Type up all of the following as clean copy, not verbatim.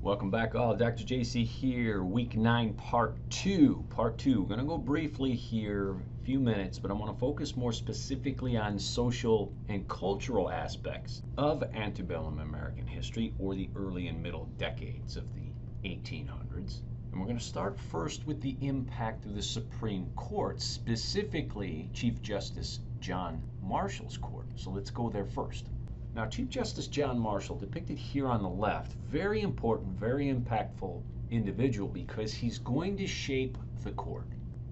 Welcome back all. Dr. JC here, week 9, part 2. We're going to go briefly here, a few minutes, but I want to focus more specifically on social and cultural aspects of antebellum American history, or the early and middle decades of the 1800s. And we're going to start first with the impact of the Supreme Court, specifically Chief Justice John Marshall's court. So let's go there first. Now, Chief Justice John Marshall, depicted here on the left, very important, very impactful individual because he's going to shape the court.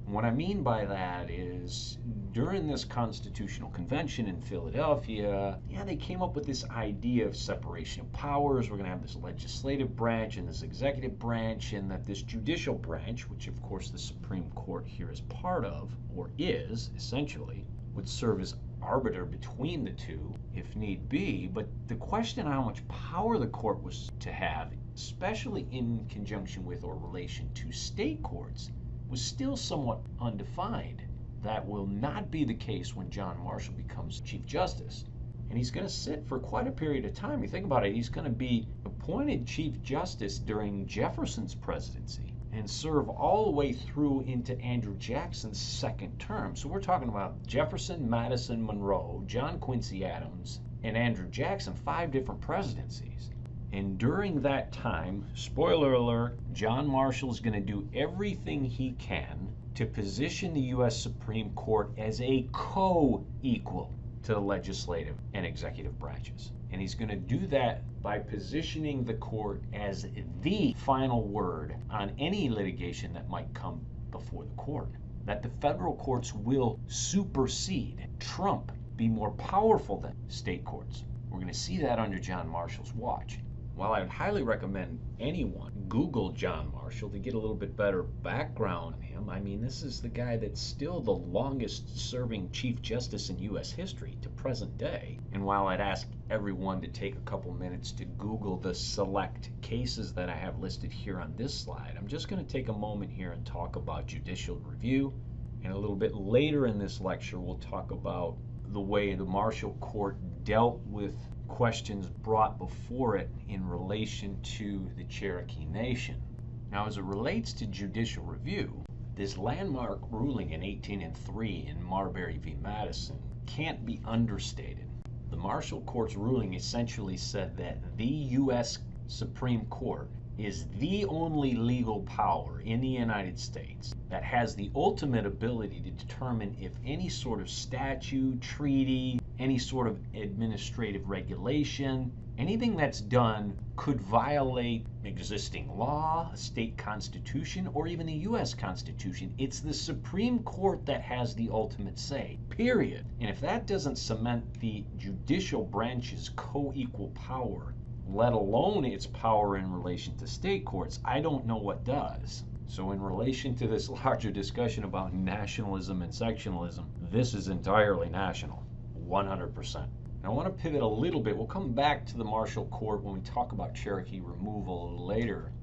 And what I mean by that is during this constitutional convention in Philadelphia, they came up with this idea of separation of powers. We're going to have this legislative branch and this executive branch, and that this judicial branch, which of course the Supreme Court here is part of, or is essentially, would serve as arbiter between the two if need be. But the question on how much power the court was to have, especially in conjunction with or relation to state courts, was still somewhat undefined. That will not be the case when John Marshall becomes Chief Justice. And he's going to sit for quite a period of time. You think about it, he's going to be appointed Chief Justice during Jefferson's presidency and serve all the way through into Andrew Jackson's second term. So we're talking about Jefferson, Madison, Monroe, John Quincy Adams, and Andrew Jackson, 5 different presidencies. And during that time, spoiler alert, John Marshall is going to do everything he can to position the U.S. Supreme Court as a co-equal to the legislative and executive branches. And he's going to do that by positioning the court as the final word on any litigation that might come before the court. That the federal courts will supersede, trump, be more powerful than state courts. We're going to see that under John Marshall's watch. While I would highly recommend anyone Google John Marshall to get a little bit better background on him, I mean, this is the guy that's still the longest serving Chief Justice in U.S. history to present day. And while I'd ask everyone to take a couple minutes to Google the select cases that I have listed here on this slide, I'm just going to take a moment here and talk about judicial review. And a little bit later in this lecture, we'll talk about the way the Marshall Court dealt with questions brought before it in relation to the Cherokee Nation. Now, as it relates to judicial review, this landmark ruling in 1803 in Marbury v. Madison can't be understated. The Marshall Court's ruling essentially said that the U.S. Supreme Court is the only legal power in the United States that has the ultimate ability to determine if any sort of statute, treaty, any sort of administrative regulation, anything that's done could violate existing law, a state constitution, or even the U.S. Constitution. It's the Supreme Court that has the ultimate say, period. And if that doesn't cement the judicial branch's co-equal power, let alone its power in relation to state courts, I don't know what does. So in relation to this larger discussion about nationalism and sectionalism, this is entirely national, 100%. And I want to pivot a little bit. We'll come back to the Marshall Court when we talk about Cherokee removal a little later.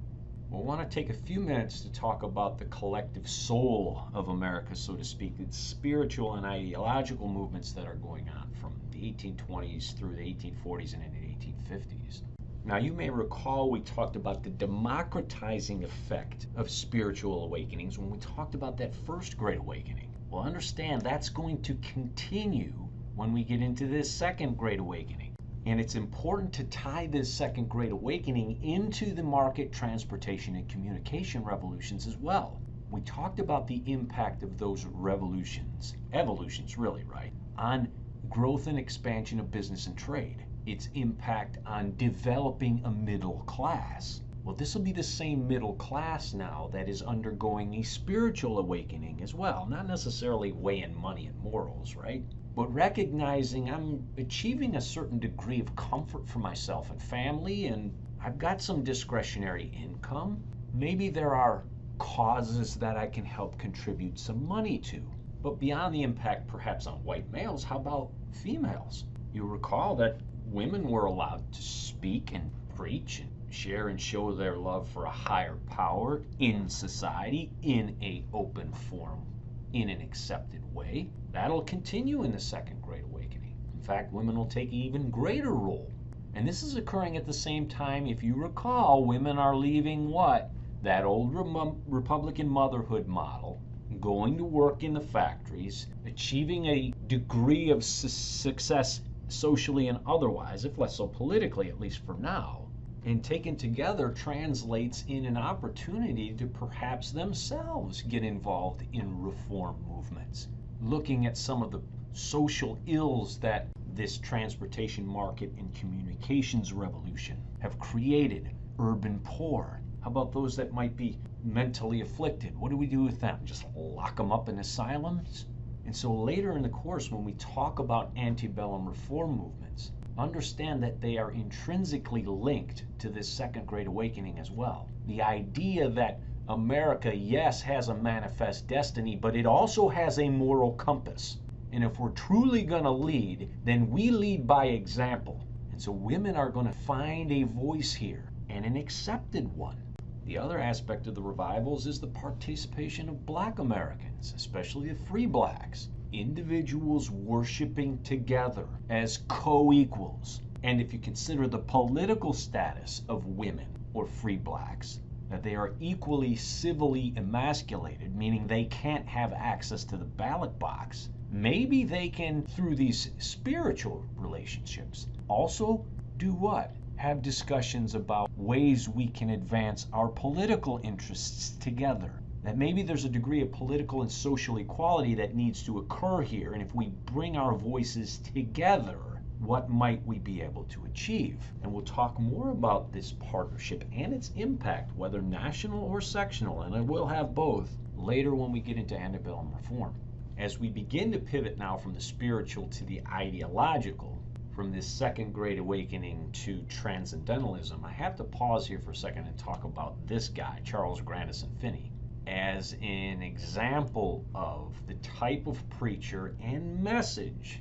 We'll want to take a few minutes to talk about the collective soul of America, so to speak, its spiritual and ideological movements that are going on from the 1820s through the 1840s and into the 1850s. Now, you may recall we talked about the democratizing effect of spiritual awakenings when we talked about that first Great Awakening. Well, understand that's going to continue when we get into this second Great Awakening. And it's important to tie this second Great Awakening into the market, transportation, and communication revolutions as well. We talked about the impact of those revolutions, evolutions really, right, on growth and expansion of business and trade. Its impact on developing a middle class. Well, this will be the same middle class now that is undergoing a spiritual awakening as well. Not necessarily weighing money and morals, right? But recognizing I'm achieving a certain degree of comfort for myself and family, and I've got some discretionary income. Maybe there are causes that I can help contribute some money to. But beyond the impact perhaps on white males, how about females? You'll recall that women were allowed to speak and preach and share and show their love for a higher power in society in an open forum, in an accepted way. That'll continue in the Second Great Awakening. In fact, women will take an even greater role And this is occurring at the same time, if you recall, women are leaving what? That old Republican motherhood model, going to work in the factories, achieving a degree of success socially and otherwise, if less so politically, at least for now, and taken together translates in an opportunity to perhaps themselves get involved in reform movements, looking at some of the social ills that this transportation market and communications revolution have created. Urban poor. How about those that might be mentally afflicted? What do we do with them? Just lock them up in asylums? And so later in the course, when we talk about antebellum reform movements, understand that they are intrinsically linked to this Second Great Awakening as well. The idea that America, yes, has a manifest destiny, but it also has a moral compass. And if we're truly going to lead, then we lead by example. And so women are going to find a voice here, and an accepted one. The other aspect of the revivals is the participation of Black Americans, especially the free blacks. Individuals worshiping together as co-equals. And if you consider the political status of women or free blacks, that they are equally civilly emasculated, meaning they can't have access to the ballot box, maybe they can, through these spiritual relationships, also do what? Have discussions about ways we can advance our political interests together. That maybe there's a degree of political and social equality that needs to occur here, and if we bring our voices together, what might we be able to achieve? And we'll talk more about this partnership and its impact, whether national or sectional, and I will have both later when we get into antebellum reform. As we begin to pivot now from the spiritual to the ideological, from this Second Great Awakening to transcendentalism, I have to pause here for a second and talk about this guy, Charles Grandison Finney, as an example of the type of preacher and message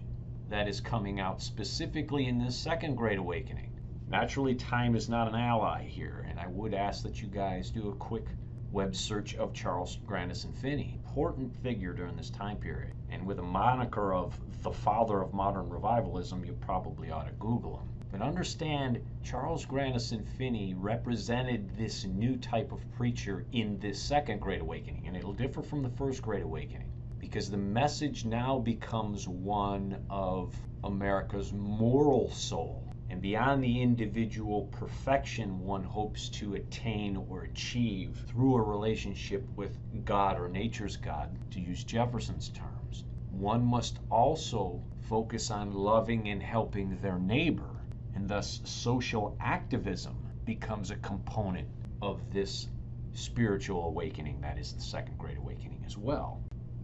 that is coming out specifically in this Second Great Awakening. Naturally, time is not an ally here, and I would ask that you guys do a quick web search of Charles Grandison Finney. Important figure during this time period, and with a moniker of the father of modern revivalism, you probably ought to Google him. But understand, Charles Grandison Finney represented this new type of preacher in this Second Great Awakening, and it'll differ from the First Great Awakening, because the message now becomes one of America's moral soul. And beyond the individual perfection one hopes to attain or achieve through a relationship with God or nature's God, to use Jefferson's terms, one must also focus on loving and helping their neighbor, and thus social activism becomes a component of this spiritual awakening that is the Second Great Awakening as well.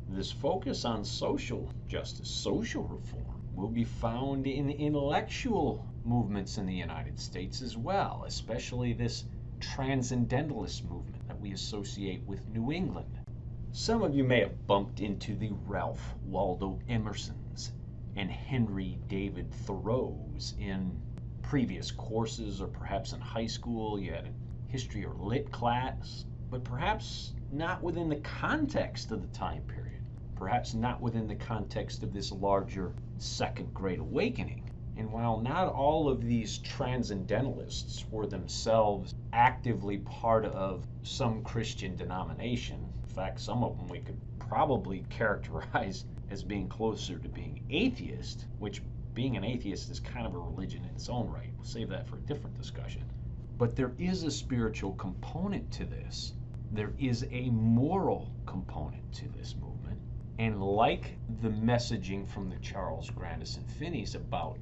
This focus on social justice, social reform, will be found in intellectual movements in the United States as well, especially this transcendentalist movement that we associate with New England. Some of you may have bumped into the Ralph Waldo Emersons and Henry David Thoreaus in previous courses, or perhaps in high school you had a history or lit class, but perhaps not within the context of the time period, perhaps not within the context of this larger Second Great Awakening. And while not all of these transcendentalists were themselves actively part of some Christian denomination, in fact, some of them we could probably characterize as being closer to being atheist, which being an atheist is kind of a religion in its own right. We'll save that for a different discussion. But there is a spiritual component to this. There is a moral component to this movement. And like the messaging from the Charles Grandison Finneys about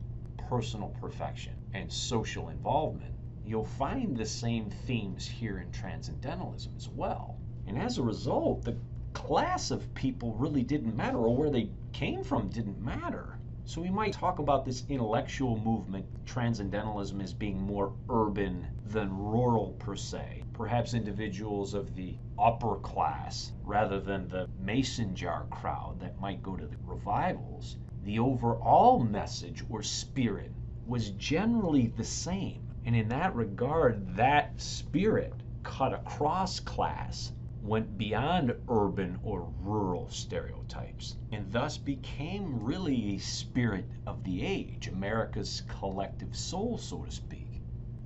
personal perfection and social involvement, you'll find the same themes here in transcendentalism as well. And as a result, the class of people really didn't matter, or where they came from didn't matter. So we might talk about this intellectual movement, transcendentalism, as being more urban than rural per se. Perhaps individuals of the upper class rather than the mason jar crowd that might go to the revivals. The overall message or spirit was generally the same. And in that regard, that spirit cut across class went beyond urban or rural stereotypes and thus became really a spirit of the age, America's collective soul, so to speak.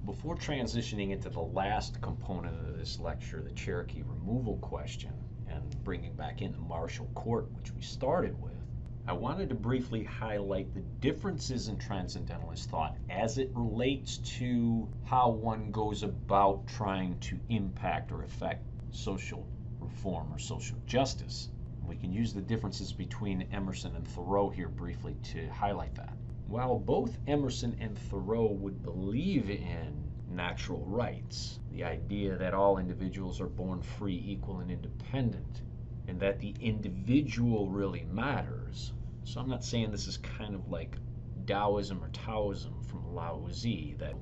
Before transitioning into the last component of this lecture, the Cherokee removal question, and bringing back in the Marshall Court, which we started with, I wanted to briefly highlight the differences in transcendentalist thought as it relates to how one goes about trying to impact or affect social reform or social justice. We can use the differences between Emerson and Thoreau here briefly to highlight that. While both Emerson and Thoreau would believe in natural rights, the idea that all individuals are born free, equal, and independent, and that the individual really matters. So I'm not saying this is kind of like Taoism or Taoism from Lao Tzu, that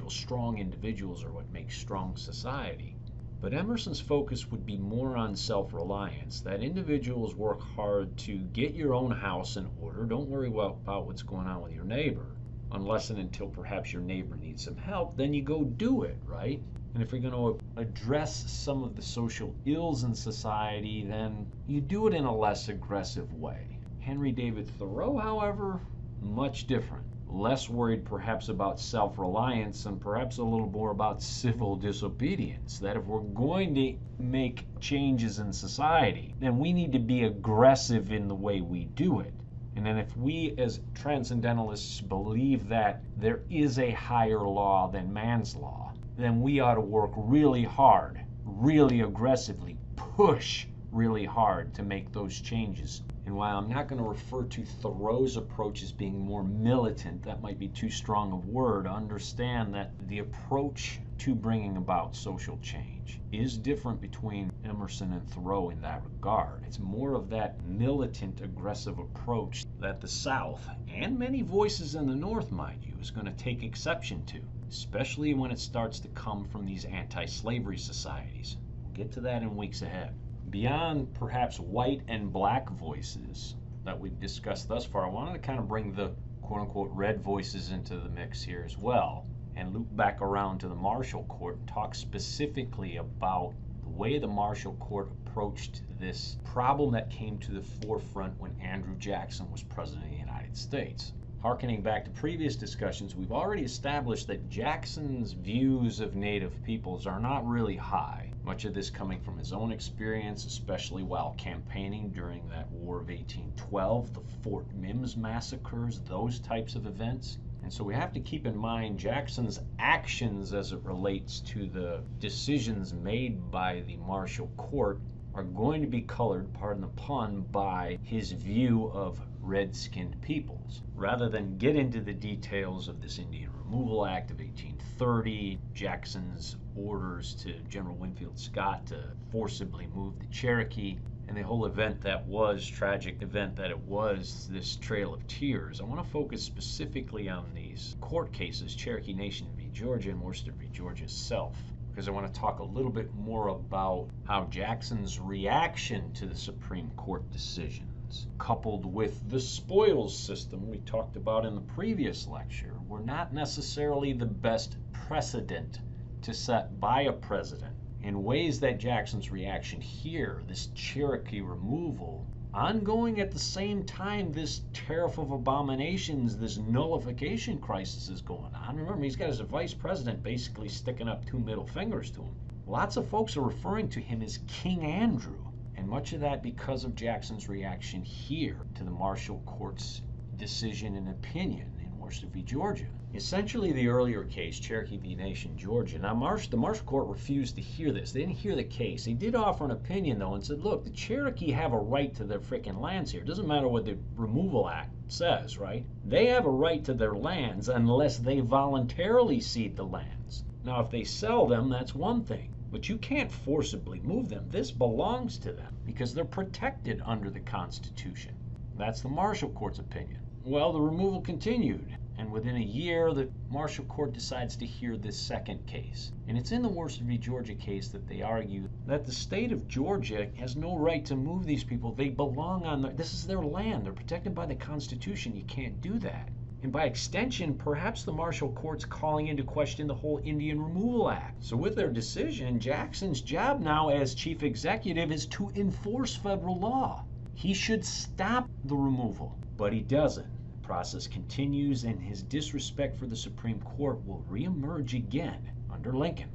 strong individuals are what makes strong society. But Emerson's focus would be more on self-reliance, that individuals work hard to get your own house in order. Don't worry about what's going on with your neighbor, unless and until perhaps your neighbor needs some help, then you go do it, right? And if you're going to address some of the social ills in society, then you do it in a less aggressive way. Henry David Thoreau, however, much different. Less worried perhaps about self-reliance and perhaps a little more about civil disobedience. That if we're going to make changes in society, then we need to be aggressive in the way we do it. And then if we as transcendentalists believe that there is a higher law than man's law, then we ought to work really hard, really aggressively, push really hard to make those changes. And while I'm not going to refer to Thoreau's approach as being more militant, that might be too strong a word, understand that the approach to bringing about social change is different between Emerson and Thoreau in that regard. It's more of that militant, aggressive approach that the South, and many voices in the North, mind you, is going to take exception to, especially when it starts to come from these anti-slavery societies. We'll get to that in weeks ahead. Beyond perhaps white and black voices that we've discussed thus far, I wanted to kind of bring the quote-unquote red voices into the mix here as well, and loop back around to the Marshall Court and talk specifically about the way the Marshall Court approached this problem that came to the forefront when Andrew Jackson was President of the United States. Harkening back to previous discussions, we've already established that Jackson's views of Native peoples are not really high. Much of this coming from his own experience, especially while campaigning during that War of 1812, the Fort Mims massacres, those types of events. And so we have to keep in mind Jackson's actions as it relates to the decisions made by the Marshall Court are going to be colored, pardon the pun, by his view of red-skinned peoples. Rather than get into the details of this Indian Removal Act of 1830, Jackson's orders to General Winfield Scott to forcibly move the Cherokee, and the whole event that was, tragic event that it was, this Trail of Tears, I want to focus specifically on these court cases, Cherokee Nation v. Georgia and Worcester v. Georgia itself, because I want to talk a little bit more about how Jackson's reaction to the Supreme Court decisions, coupled with the spoils system we talked about in the previous lecture, were not necessarily the best precedent to set by a president, in ways that Jackson's reaction here, this Cherokee removal, ongoing at the same time this tariff of abominations, this nullification crisis is going on. Remember, he's got his vice president basically sticking up two middle fingers to him. Lots of folks are referring to him as King Andrew, and much of that because of Jackson's reaction here to the Marshall Court's decision and opinion in Worcester v. Georgia. Essentially, the earlier case, Cherokee v. Nation, Georgia. Now, the Marshall Court refused to hear this. They didn't hear the case. They did offer an opinion, though, and said, look, the Cherokee have a right to their frickin' lands here. It doesn't matter what the Removal Act says, right? They have a right to their lands unless they voluntarily cede the lands. Now, if they sell them, that's one thing. But you can't forcibly move them. This belongs to them because they're protected under the Constitution. That's the Marshall Court's opinion. Well, the removal continued. And within a year, the Marshall Court decides to hear this second case. And it's in the Worcester v. Georgia case that they argue that the state of Georgia has no right to move these people. They belong on this is their land. They're protected by the Constitution. You can't do that. and by extension, perhaps the martial court's calling into question the whole Indian Removal Act. So with their decision, Jackson's job now as chief executive is to enforce federal law. He should stop the removal, but he doesn't. The process continues, and his disrespect for the Supreme Court will reemerge again under Lincoln.